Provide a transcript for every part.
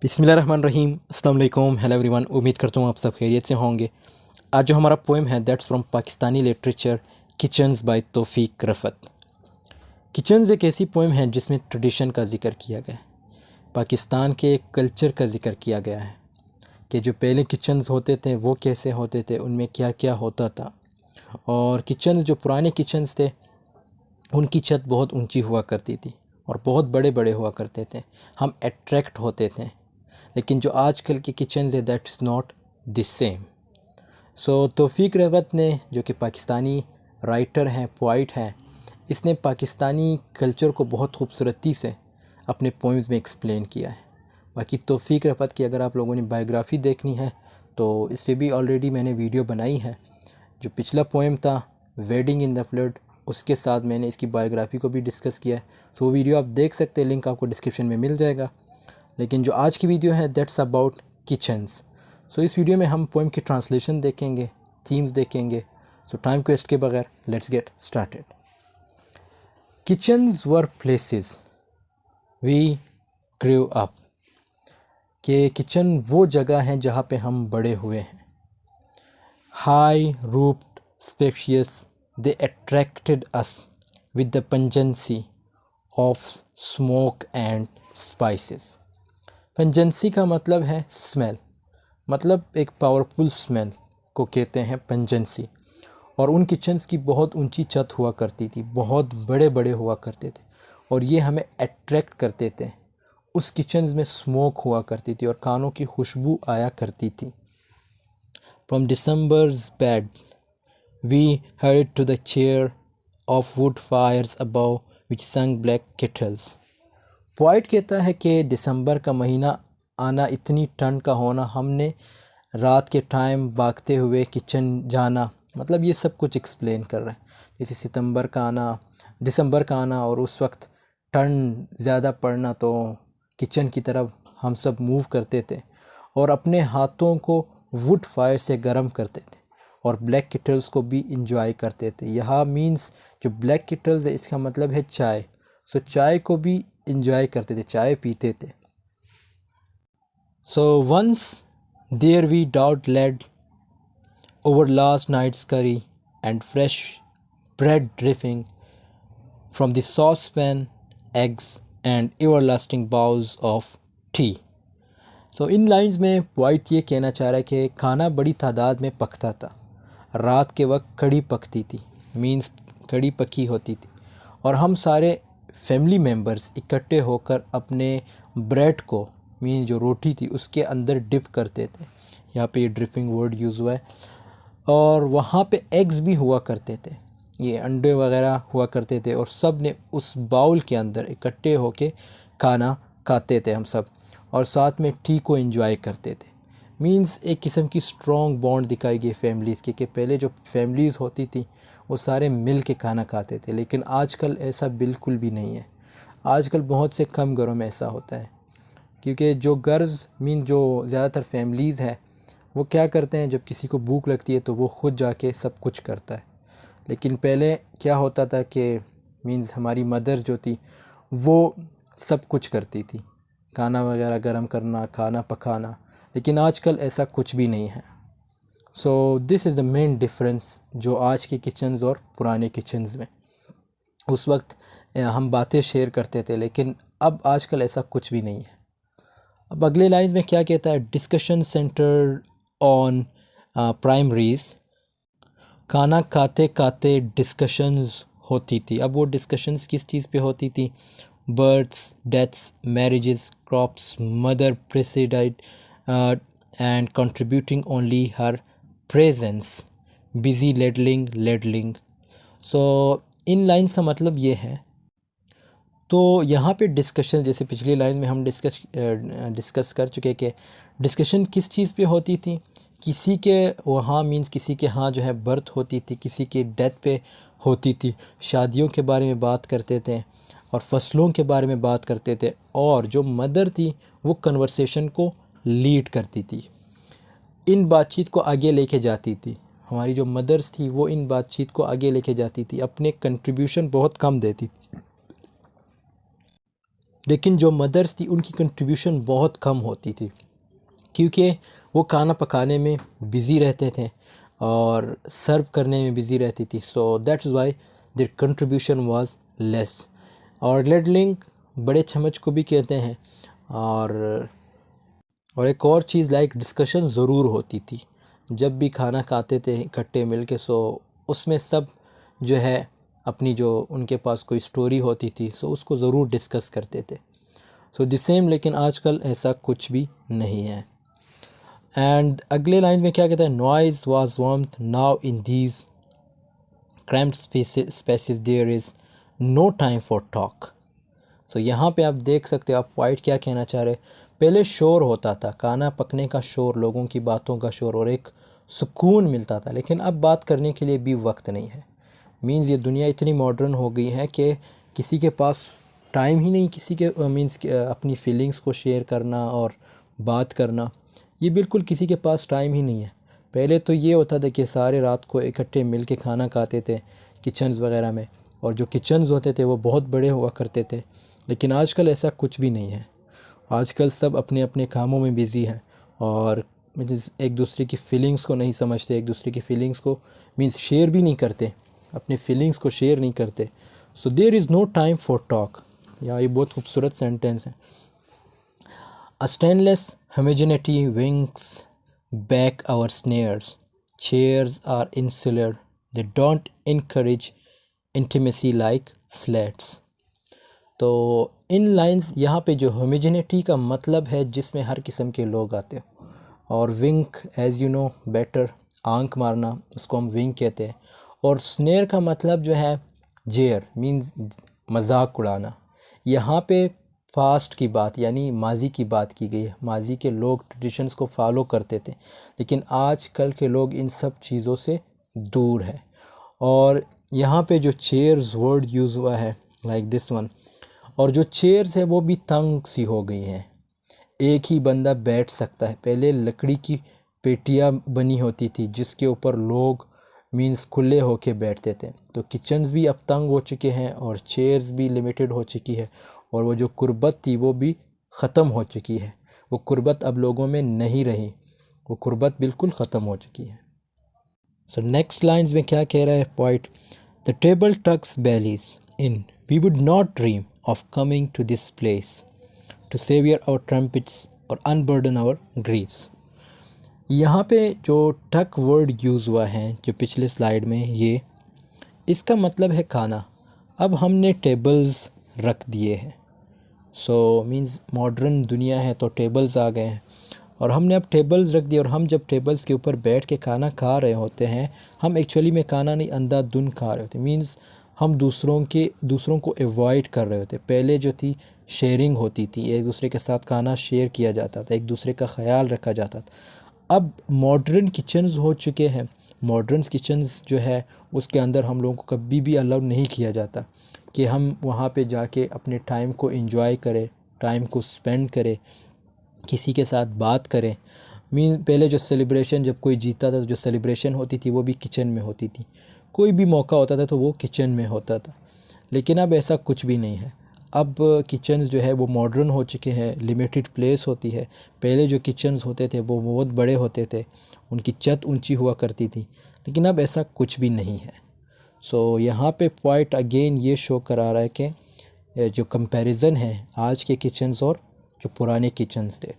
बिस्मिल्लाहिर्रहमानिर्रहीम, अस्सलाम वालेकुम, हेलो एवरीवन। उम्मीद करता हूँ आप सब खैरियत से होंगे। आज जो हमारा पोएम है that's from Pakistani literature, kitchens by Taufiq Rafat. Kitchens एक ऐसी पोएम है जिसमें ट्रेडिशन का ज़िक्र किया गया है, पाकिस्तान के एक कल्चर का ज़िक्र किया गया है कि जो पहले किचन्स होते थे वो कैसे होते थे, उनमें क्या क्या होता था। और किचन्स जो पुराने किचन्स थे उनकी छत बहुत ऊंची हुआ करती थी और बहुत बड़े बड़े हुआ करते थे, हम अट्रैक्ट होते थे। लेकिन जो आजकल के किचन्स है दैट्स नॉट द सेम। सो तौफीक रफ़त ने, जो कि पाकिस्तानी राइटर हैं, पोइट हैं, इसने पाकिस्तानी कल्चर को बहुत खूबसूरती से अपने पोइम्स में एक्सप्लेन किया है। बाकी तौफीक रफ़त की अगर आप लोगों ने बायोग्राफ़ी देखनी है तो इस पर भी ऑलरेडी मैंने वीडियो बनाई है। जो पिछला पोएम था वेडिंग इन द फ्लड, उसके साथ मैंने इसकी बायोग्राफ़ी को भी डिस्कस किया है। सो वो वीडियो आप देख सकते हैं, लिंक आपको डिस्क्रिप्शन में मिल जाएगा। लेकिन जो आज की वीडियो है दैट्स अबाउट किचन्स। सो इस वीडियो में हम पोएम की ट्रांसलेशन देखेंगे, थीम्स देखेंगे। सो टाइम को वेस्ट के बगैर let's get started. Kitchens were places we grew up, कि किचन वो जगह है जहाँ पे हम बड़े हुए हैं। High roofed spacious they attracted us with the pungency of smoke and spices. Pungency का मतलब है स्मेल, मतलब एक पावरफुल स्मेल को कहते हैं पंजेंसी। और उन किचन्स की बहुत ऊंची छत हुआ करती थी, बहुत बड़े बड़े हुआ करते थे और ये हमें अट्रैक्ट करते थे। उस किचन्स में स्मोक हुआ करती थी और खानों की खुशबू आया करती थी। From December's bed we heard to the chair of wood fires above which sang black kettles. Poet कहता है कि दिसंबर का महीना आना, इतनी ठंड का होना, हमने रात के टाइम भागते हुए किचन जाना, मतलब ये सब कुछ एक्सप्लेन कर रहा है। जैसे सितंबर का आना, दिसंबर का आना और उस वक्त ठंड ज़्यादा पड़ना, तो किचन की तरफ हम सब मूव करते थे और अपने हाथों को वुड फायर से गर्म करते थे और ब्लैक किटल्स को भी इंजॉय करते थे। यहाँ मीन्स जो ब्लैक किटल्स है इसका मतलब है चाय। सो चाय को भी इंजॉय करते थे, चाय पीते थे। So once there we dawdled over last night's curry and fresh bread dripping from the saucepan, eggs and everlasting bowls of tea। तो इन लाइंस में पोइट ये कहना चाह रहा है कि खाना बड़ी तादाद में पकता था, रात के वक्त कड़ी पकती थी, मीन्स कड़ी पकी होती थी और हम सारे फैमिली मेम्बर्स इकट्ठे होकर अपने ब्रेड को, मीन जो रोटी थी, उसके अंदर डिप करते थे। यहाँ पे ये ड्रिपिंग वर्ड यूज़ हुआ है। और वहाँ पे एग्स भी हुआ करते थे, ये अंडे वगैरह हुआ करते थे और सब ने उस बाउल के अंदर इकट्ठे होके खाना खाते थे हम सब, और साथ में टी को एंजॉय करते थे। मींस एक किस्म की स्ट्रॉन्ग बॉन्ड दिखाई गई फैमिलीज़ की, कि पहले जो फैमिलीज़ होती थी वो सारे मिल के खाना खाते थे। लेकिन आजकल ऐसा बिल्कुल भी नहीं है। आजकल बहुत से कम घरों में ऐसा होता है, क्योंकि जो गर्ल्स मीन जो ज़्यादातर फैमिलीज़ है वो क्या करते हैं, जब किसी को भूख लगती है तो वो ख़ुद जाके सब कुछ करता है। लेकिन पहले क्या होता था कि मींस हमारी मदर्स जो थी वो सब कुछ करती थी, खाना वगैरह गर्म करना, खाना पकाना। लेकिन आजकल ऐसा कुछ भी नहीं है। So this is the main difference जो आज के किचन्स और पुराने किचन्स में। उस वक्त हम बातें शेयर करते थे, लेकिन अब आजकल ऐसा कुछ भी नहीं है। अब अगले लाइन में क्या कहता है, डिस्कशन सेंटर ऑन प्राइमरीज। खाना खाते खाते डिस्कशंस होती थी। अब वो डिस्कशंस किस चीज़ पे होती थी, births, deaths, marriages, crops, mother presided and contributing only her presence, busy ladling ladling. So इन लाइंस का मतलब ये है। तो यहाँ पे डिस्कशन, जैसे पिछली लाइन में हम डिस्कस कर चुके कि डिस्कशन किस चीज़ पे होती थी, किसी के वहाँ मींस किसी के यहाँ जो है बर्थ होती थी, किसी के डेथ पे होती थी, शादियों के बारे में बात करते थे और फसलों के बारे में बात करते थे। और जो मदर थी वो कन्वर्सेशन को लीड करती थी, इन बातचीत को आगे लेके जाती थी। हमारी जो मदर्स थी वो इन बातचीत को आगे लेके जाती थी, अपने कंट्रीब्यूशन बहुत कम देती थी। लेकिन जो मदर्स थी उनकी कंट्रीब्यूशन बहुत कम होती थी, क्योंकि वो खाना पकाने में बिज़ी रहते थे और सर्व करने में बिज़ी रहती थी। So that's why there contribution was less. और लेडलिंग बड़े चम्मच को भी कहते हैं। और एक और चीज़ लाइक डिस्कशन ज़रूर होती थी जब भी खाना खाते थे इकट्ठे मिल के। सो उसमें सब जो है अपनी जो उनके पास कोई स्टोरी होती थी सो उसको ज़रूर डिस्कस करते थे। सो द सेम, लेकिन आजकल ऐसा कुछ भी नहीं है। एंड अगले लाइन में क्या कहता है, noise was warmth now in these cramped spaces there is no time for talk. So यहाँ पे आप देख सकते हो, आप पॉइंट क्या कहना चाह रहे हैं। पहले शोर होता था, खाना पकने का शोर, लोगों की बातों का शोर, और एक सुकून मिलता था, लेकिन अब बात करने के लिए भी वक्त नहीं है। मींस ये दुनिया इतनी मॉडर्न हो गई है कि किसी के पास टाइम ही नहीं किसी के मींस अपनी फीलिंग्स को शेयर करना और बात करना, ये बिल्कुल किसी के पास टाइम ही नहीं है। पहले तो ये होता था कि सारे रात को इकट्ठे मिल के खाना खाते थे किचन्स वगैरह में, और जो किचन्स होते थे वो बहुत बड़े हुआ करते थे। लेकिन आजकल ऐसा कुछ भी नहीं है। आजकल सब अपने अपने कामों में बिज़ी हैं और एक दूसरे की फ़ीलिंग्स को नहीं समझते, एक दूसरे की फ़ीलिंग्स को मींस शेयर भी नहीं करते, अपने फीलिंग्स को शेयर नहीं करते। So there is no time for talk. या ये बहुत खूबसूरत सेंटेंस है। A stainless homogeneity wings back our snares. Chairs are insular. They don't encourage intimacy like slats. तो इन लाइंस यहाँ पे जो होमोजेनिटी का मतलब है जिसमें हर किस्म के लोग आते हो, और विंक एज़ यू नो बेटर, आंख मारना, उसको हम विंक कहते हैं। और स्नेयर का मतलब जो है जेयर मींस मजाक उड़ाना। यहाँ पे पास्ट की बात यानी माजी की बात की गई है। माजी के लोग ट्रेडिशंस को फॉलो करते थे, लेकिन आज कल के लोग इन सब चीज़ों से दूर है। और यहाँ पे जो चेयर्स वर्ड यूज़ हुआ है लाइक दिस वन, और जो चेयर्स है वो भी तंग सी हो गई हैं, एक ही बंदा बैठ सकता है। पहले लकड़ी की पेटियाँ बनी होती थी जिसके ऊपर लोग मींस खुले होके बैठते थे। तो किचन्स भी अब तंग हो चुके हैं और चेयर्स भी लिमिटेड हो चुकी है, और वो जो कुर्बत थी वो भी ख़त्म हो चुकी है। वो कुर्बत अब लोगों में नहीं रही, वो कुर्बत बिल्कुल ख़त्म हो चुकी है। सो नेक्स्ट लाइन्स में क्या कह रहा है point, the table tucks bellies in, we would not dream of coming to this place to savor our trumpets or unburden our griefs. यहाँ पे जो टक वर्ड यूज़ हुआ है जो पिछले स्लाइड में, ये इसका मतलब है खाना। अब हमने टेबल्स रख दिए हैं। सो मींस मॉडर्न दुनिया है तो टेबल्स आ गए हैं, और हमने अब टेबल्स रख दिए। और हम जब टेबल्स के ऊपर बैठ के खाना खा रहे होते हैं, हम एक्चुअली में खाना नहीं अंधाधुन खा रहे होते। मींस हम दूसरों को अवॉइड कर रहे होते। पहले जो थी शेयरिंग होती थी, एक दूसरे के साथ खाना शेयर किया जाता था, एक दूसरे का ख्याल रखा जाता था। अब मॉडर्न किचन्स हो चुके हैं। मॉडर्न किचन्स जो है उसके अंदर हम लोगों को कभी भी अलाउ नहीं किया जाता कि हम वहाँ पे जाके अपने टाइम को एंजॉय करें, टाइम को स्पेंड करें, किसी के साथ बात करें। पहले जो सेलिब्रेशन, जब कोई जीता था तो जो सेलिब्रेशन होती थी वो भी किचन में होती थी। कोई भी मौका होता था तो वो किचन में होता था। लेकिन अब ऐसा कुछ भी नहीं है। अब किचन्स जो है वो मॉडर्न हो चुके हैं, लिमिटेड प्लेस होती है। पहले जो किचन्स होते थे वो बहुत बड़े होते थे, उनकी छत ऊंची हुआ करती थी, लेकिन अब ऐसा कुछ भी नहीं है। सो यहाँ पे पॉइंट अगेन ये शो करा रहा है कि जो कंपैरिजन है आज के किचन्स और जो पुराने किचन्स थे,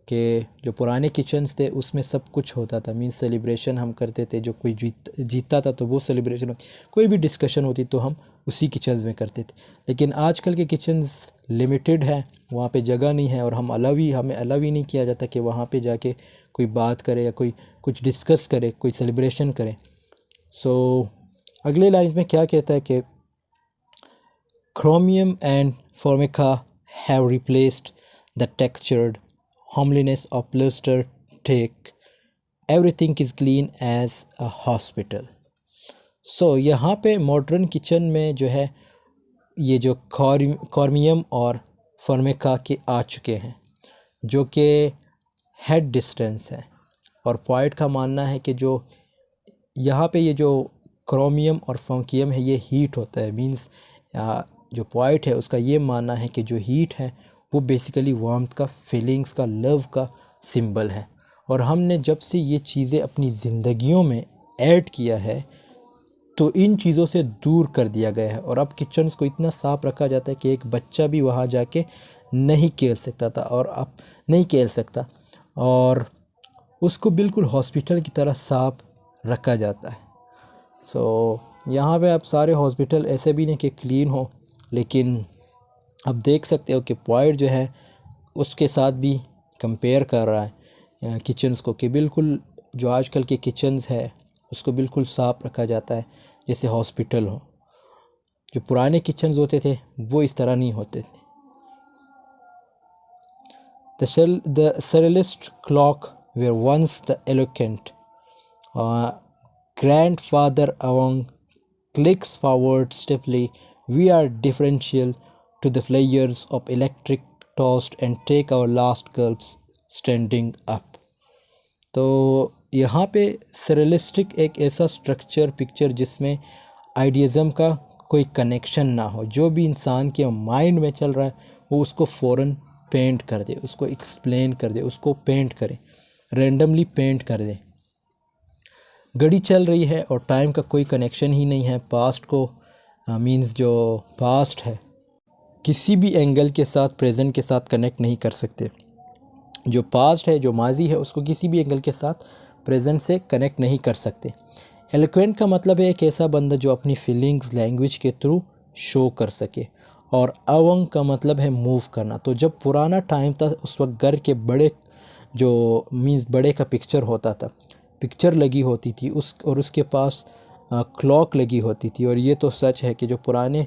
कि जो पुराने किचन्स थे उसमें सब कुछ होता था। मीन्स सेलिब्रेशन हम करते थे, जो कोई जीता था तो वो सेलिब्रेशन, कोई भी डिस्कशन होती तो हम उसी किचन्स में करते थे। लेकिन आजकल के किचन्स लिमिटेड है, वहाँ पे जगह नहीं है, और हमें अलाउ ही नहीं किया जाता कि वहाँ पे जाके कोई बात करे या कोई कुछ डिस्कस करे, कोई सेलिब्रेशन करे। सो अगले लाइन में क्या कहता है कि chromium and formica have replaced the textured homeliness of luster thick. Everything is clean as a hospital. So यहाँ पे मॉडर्न किचन में जो है ये जो कॉर्मियम और फॉर्मिका के आ चुके हैं, जो कि हेड डिस्टेंस है। और पॉइंट का मानना है कि जो यहाँ पे ये जो क्रोमियम और फॉर्मियम है ये हीट होता है। मींस जो पोइट है उसका ये मानना है कि जो हीट है वो बेसिकली वार्मथ का, फीलिंग्स का, लव का सिंबल है। और हमने जब से ये चीज़ें अपनी ज़िंदगियों में ऐड किया है तो इन चीज़ों से दूर कर दिया गया है। और अब किचन्स को इतना साफ़ रखा जाता है कि एक बच्चा भी वहाँ जाके नहीं खेल सकता था, और अब नहीं खेल सकता, और उसको बिल्कुल हॉस्पिटल की तरह साफ़ रखा जाता है। यहाँ पे अब सारे हॉस्पिटल ऐसे भी नहीं कि क्लीन हो, लेकिन अब देख सकते हो कि पॉइंट जो है उसके साथ भी कंपेयर कर रहा है किचन्स को, कि बिल्कुल जो आजकल के किचन्स है उसको बिल्कुल साफ़ रखा जाता है जैसे हॉस्पिटल हो। जो पुराने किचन्स होते थे वो इस तरह नहीं होते थे। The surrealist clock were once the eloquent grandfather among clicks forward stiffly. We are differential to the players of electric toast and take our last gulps standing up. तो यहाँ पे सरेलिस्टिक एक ऐसा स्ट्रक्चर पिक्चर जिसमें आइडियज़म का कोई कनेक्शन ना हो, जो भी इंसान के माइंड में चल रहा है वो उसको फ़ौरन पेंट कर दे, उसको एक्सप्लेन कर दे, उसको पेंट करे, रेंडमली पेंट कर दे। घड़ी चल रही है और टाइम का कोई कनेक्शन ही नहीं है। पास्ट को मींस जो पास्ट है किसी भी एंगल के साथ प्रेजेंट के साथ कनेक्ट नहीं कर सकते। जो पास्ट है, जो माजी है, उसको किसी भी एंगल के साथ प्रेजेंट से कनेक्ट नहीं कर सकते। एलोक्वेंट का मतलब है एक ऐसा बंदा जो अपनी फीलिंग्स लैंग्वेज के थ्रू शो कर सके, और अवंग का मतलब है मूव करना। तो जब पुराना टाइम था उस वक्त घर के बड़े जो मींस बड़े का पिक्चर होता था, पिक्चर लगी होती थी और उसके पास क्लॉक लगी होती थी। और ये तो सच है कि जो पुराने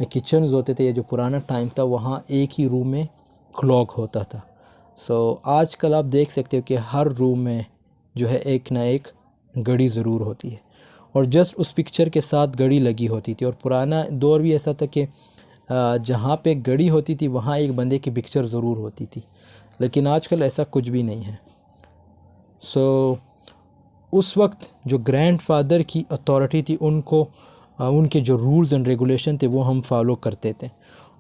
किचन्स होते थे या जो पुराना टाइम था वहाँ एक ही रूम में क्लॉक होता था। आजकल आप देख सकते हो कि हर रूम में जो है एक ना एक घड़ी ज़रूर होती है, और जस्ट उस पिक्चर के साथ घड़ी लगी होती थी। और पुराना दौर भी ऐसा था कि जहाँ पे घड़ी होती थी वहाँ एक बंदे की पिक्चर ज़रूर होती थी, लेकिन आजकल ऐसा कुछ भी नहीं है। उस वक्त जो ग्रैंडफादर की अथॉरिटी थी उनको उनके जो रूल्स एंड रेगुलेशन थे वो हम फॉलो करते थे,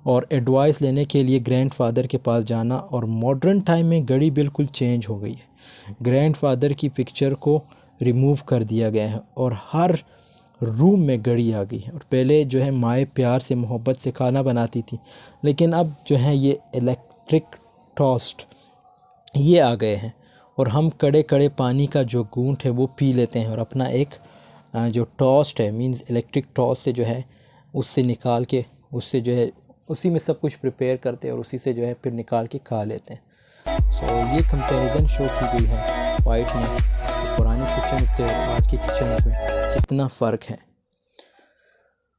और एडवाइस लेने के लिए ग्रैंडफादर के पास जाना। और मॉडर्न टाइम में घड़ी बिल्कुल चेंज हो गई है। ग्रैंडफादर की पिक्चर को रिमूव कर दिया गया है और हर रूम में घड़ी आ गई है। और पहले जो है माए प्यार से मोहब्बत से खाना बनाती थी, लेकिन अब जो है ये इलेक्ट्रिक टोस्ट ये आ गए हैं, और हम कड़े कड़े पानी का जो घूंट है वो पी लेते हैं, और अपना एक जो टोस्ट है मींस इलेक्ट्रिक टोस्ट से जो है उससे निकाल के उससे जो है उसी में सब कुछ प्रिपेयर करते हैं और उसी से जो है फिर निकाल के खा लेते हैं। ये कंपैरिजन शो की गई है वाइट में, पुराने किचन्स के आज के किचन्स में कितना फ़र्क है।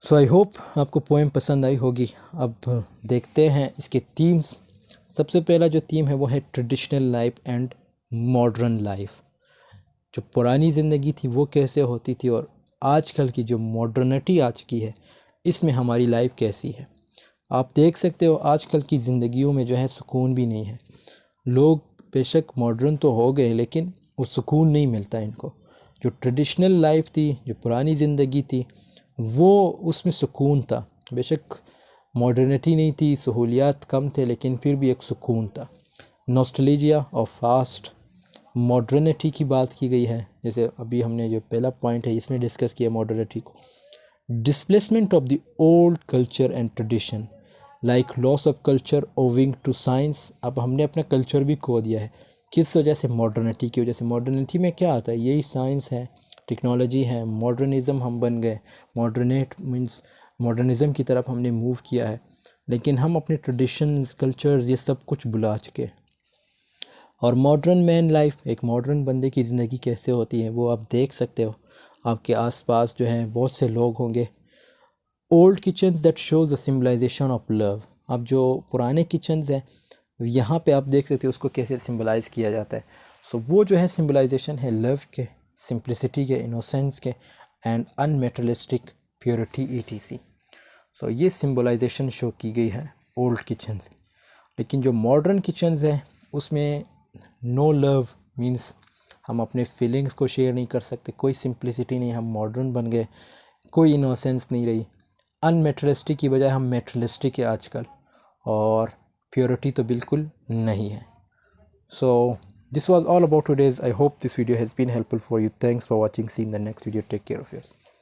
आई होप आपको पोएम पसंद आई होगी। अब देखते हैं इसके थीम्स। सबसे पहला जो थीम है वो है traditional life and modern life. जो पुरानी ज़िंदगी थी वो कैसे होती थी, और आजकल की जो मॉडर्निटी आज की है इसमें हमारी लाइफ कैसी है। आप देख सकते हो आजकल की ज़िंदगियों में जो है सुकून भी नहीं है। लोग बेशक मॉडर्न तो हो गए लेकिन वो सुकून नहीं मिलता इनको। जो ट्रेडिशनल लाइफ थी, जो पुरानी ज़िंदगी थी, वो उसमें सुकून था। बेशक मॉडर्निटी नहीं थी, सहूलियात कम थे, लेकिन फिर भी एक सुकून था। नॉस्टैल्जिया और फास्ट मॉडर्निटी की बात की गई है, जैसे अभी हमने जो पहला पॉइंट है इसमें डिस्कस किया मॉडर्निटी को। Displacement of the old culture and tradition like loss of culture owing to science. अब हमने अपना कल्चर भी खो दिया है, किस वजह से? मॉडर्निटी की वजह से। मॉडर्निटी में क्या आता है? यही साइंस है, टेक्नोलॉजी है। मॉडर्निज़म हम बन गए, मॉडर्नेट मीन्स मॉडर्निज़म की तरफ हमने मूव किया है, लेकिन हम अपने ट्रेडिशंस, कल्चर्स ये सब कुछ भुला चुके। और मॉडर्न मैन लाइफ, एक मॉडर्न बंदे की ज़िंदगी कैसे होती है वो आप देख सकते हो। आपके आसपास जो है बहुत से लोग होंगे। Old kitchens that shows a symbolization of love. अब जो पुराने किचन्स हैं यहाँ पे आप देख सकते हो उसको कैसे सिम्बलाइज़ किया जाता है। वो जो है सिम्बलाइजेशन है लव के, सिंप्लिसिटी के, इनोसेंस के एंड अनमेटेरियलिस्टिक प्योरिटी ETC। ये सिम्बलाइजेशन शो की गई है ओल्ड किचन्स। लेकिन जो मॉडर्न किचन्स हैं उसमें नो लव मीन्स हम अपने फीलिंग्स को शेयर नहीं कर सकते, कोई सिंप्लिसिटी नहीं, हम मॉडर्न बन गए, कोई इनोसेंस नहीं रही। अनमेटेरियलिस्टिक की बजाय हम मेटेरियलिस्टिक है आजकल, और प्योरिटी तो बिल्कुल नहीं है। So this was all about today's. I hope this video has been helpful for you. Thanks for watching. See you in the next video. Take care of yourself.